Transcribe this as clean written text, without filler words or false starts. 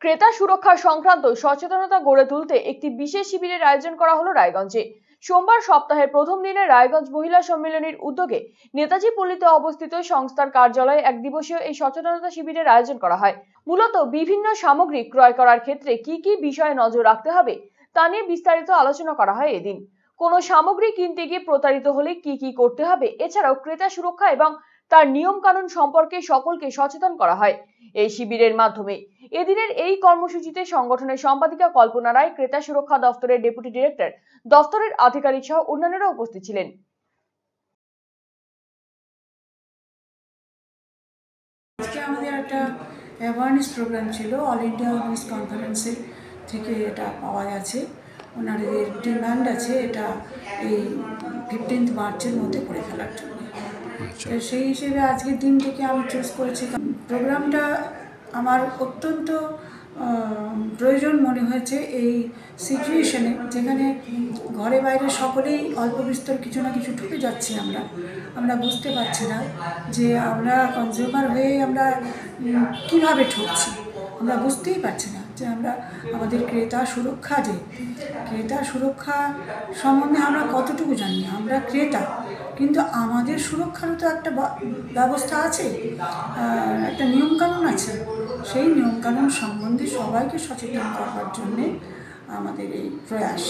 ক্রেতা সুরক্ষা সংক্রান্ত সচেতনতা গড়ে তুলতে একটি বিশেষ শিবিরের আয়োজন করা হলো রায়গঞ্জে। সোমবার সপ্তাহের প্রথম দিনে রায়গঞ্জ মহিলা সম্মেলনের উদ্যোগে নেতাজি পল্লীতে অবস্থিত সংস্থার কার্যালয়ে এক দিবসীয় এই সচেতনতা শিবিরের আয়োজন করা হয়। মূলত বিভিন্ন সামগ্রী ক্রয় করার ক্ষেত্রে কি কি বিষয়ে নজর রাখতে হবে তা নিয়ে বিস্তারিত আলোচনা করা হয় এদিন। কোনো সামগ্রী কিনতে গিয়ে প্রতারিত হলে কি কি করতে হবে, এছাড়াও ক্রেতা সুরক্ষা এবং তার নিয়ম কানুন সম্পর্কে সকলকে সচেতন করা হয় এই শিবিরের মাধ্যমে। এদিনের এই কর্মসূচিতে সংগঠনের সম্পাদিকা কল্পনা রায়, ক্রেতা সুরক্ষা দফতরের ডেপুটি ডিরেক্টর, দফতরের আধিকারিক সহ অন্যান্যরা উপস্থিত ছিলেন। আজকে আমাদের একটা অ্যাওয়ারনেস প্রোগ্রাম ছিল, অল ইন্ডিয়া উইমেন্স কনফারেন্সের থেকে এটা পাওয়া গেছে। ওনাদের ডিমান্ড আছে এটা এই 15 মার্চের মধ্যে করে ফেলার জন্য। তো সেই হিসেবে আজকের দিনটিকে আমি চুজ করেছি। প্রোগ্রামটা আমার অত্যন্ত প্রয়োজন মনে হয়েছে এই সিচুয়েশনে, যেখানে ঘরে বাইরে সকলেই অল্প বিস্তর কিছু না কিছু ঢুকে যাচ্ছি। আমরা বুঝতে পারছি না যে আমরা কনজিউমার হয়ে আমরা কীভাবে ঠকছি। আমরা বুঝতেই পারছি না যে আমরা আমাদের ক্রেতা সুরক্ষা সম্বন্ধে আমরা কতটুকু জানি। আমরা ক্রেতা, কিন্তু আমাদের সুরক্ষারও তো একটা ব্যবস্থা আছে, একটা নিয়মকানুন আছে। সেই নিয়মকানুন সম্বন্ধে সবাইকে সচেতন করবার জন্যে আমাদের এই প্রয়াস।